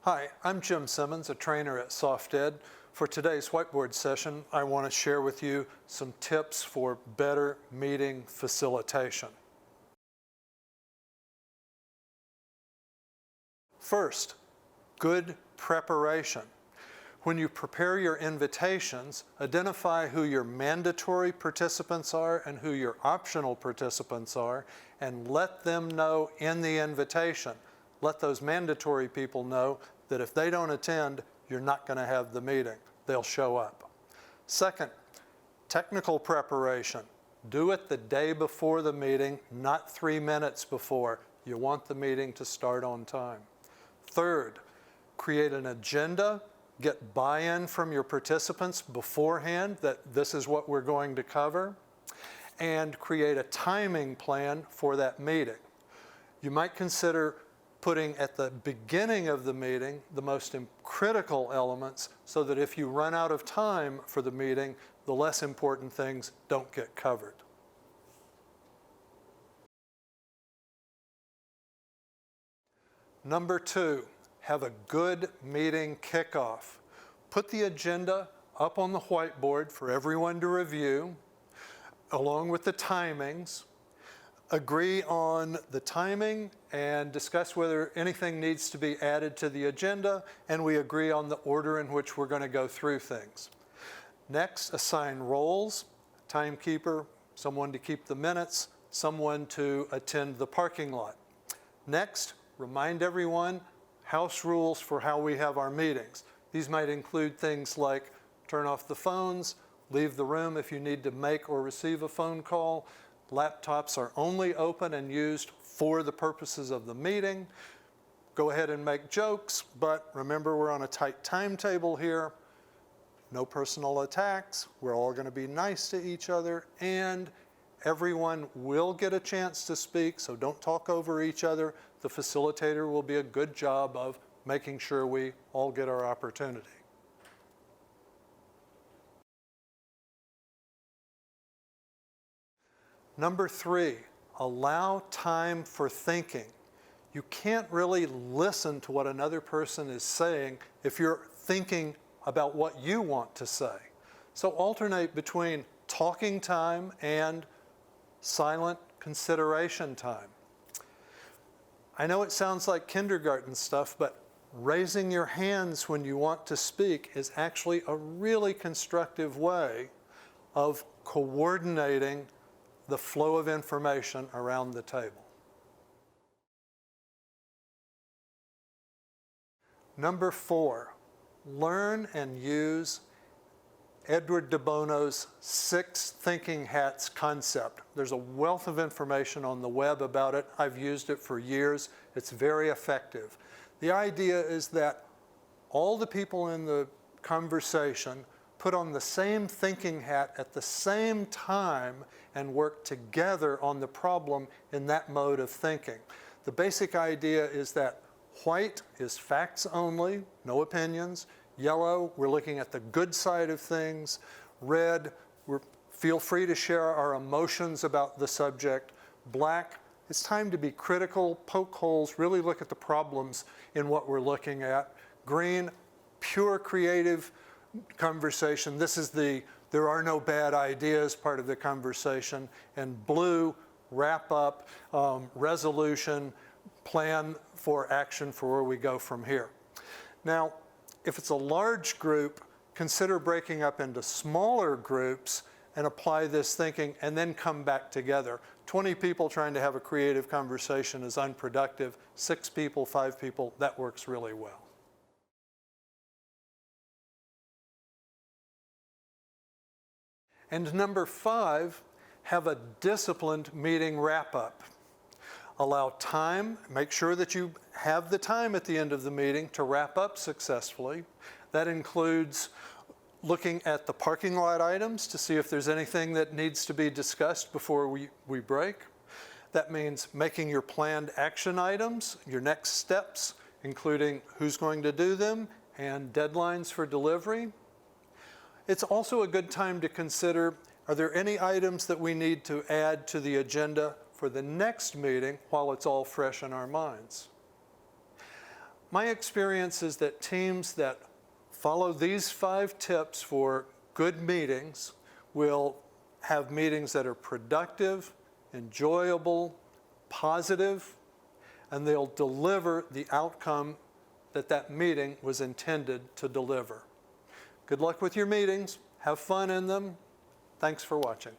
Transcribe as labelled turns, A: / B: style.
A: Hi, I'm Jim Simmons, a trainer at SoftEd. For today's whiteboard session, I want to share with you some tips for better meeting facilitation. First, good preparation. When you prepare your invitations, identify who your mandatory participants are and who your optional participants are, and let them know in the invitation. Let those mandatory people know that if they don't attend, you're not going to have the meeting. They'll show up. Second, technical preparation. Do it the day before the meeting, not 3 minutes before. You want the meeting to start on time. Third, create an agenda. Get buy-in from your participants beforehand that this is what we're going to cover, and create a timing plan for that meeting. You might consider putting at the beginning of the meeting the most critical elements so that if you run out of time for the meeting, the less important things don't get covered. Number 2, have a good meeting kickoff. Put the agenda up on the whiteboard for everyone to review, along with the timings. Agree on the timing and discuss whether anything needs to be added to the agenda, and we agree on the order in which we're going to go through things. Next, assign roles: timekeeper, someone to keep the minutes, someone to attend the parking lot. Next, remind everyone house rules for how we have our meetings. These might include things like turn off the phones, leave the room if you need to make or receive a phone call. Laptops are only open and used for the purposes of the meeting. Go ahead and make jokes, but remember we're on a tight timetable here. No personal attacks. We're all going to be nice to each other, and everyone will get a chance to speak, so don't talk over each other. The facilitator will be a good job of making sure we all get our opportunity. Number 3, allow time for thinking. You can't really listen to what another person is saying if you're thinking about what you want to say. So alternate between talking time and silent consideration time. I know it sounds like kindergarten stuff, but raising your hands when you want to speak is actually a really constructive way of coordinating the flow of information around the table. Number 4, learn and use Edward de Bono's 6 thinking hats concept. There's a wealth of information on the web about it. I've used it for years. It's very effective. The idea is that all the people in the conversation put on the same thinking hat at the same time and work together on the problem in that mode of thinking. The basic idea is that white is facts only, no opinions. Yellow, we're looking at the good side of things. Red, feel free to share our emotions about the subject. Black, it's time to be critical, poke holes, really look at the problems in what we're looking at. Green, pure creative conversation. This is the there are no bad ideas part of the conversation. And blue, wrap up, resolution, plan for action for where we go from here. Now, if it's a large group, consider breaking up into smaller groups and apply this thinking and then come back together. 20 people trying to have a creative conversation is unproductive. 6 people, 5 people, that works really well. And number 5, have a disciplined meeting wrap-up. Allow time, make sure that you have the time at the end of the meeting to wrap up successfully. That includes looking at the parking lot items to see if there's anything that needs to be discussed before we break. That means making your planned action items, your next steps, including who's going to do them and deadlines for delivery. It's also a good time to consider, are there any items that we need to add to the agenda for the next meeting while it's all fresh in our minds? my experience is that teams that follow these 5 tips for good meetings will have meetings that are productive, enjoyable, positive, and they'll deliver the outcome that that meeting was intended to deliver. Good luck with your meetings. Have fun in them. Thanks for watching.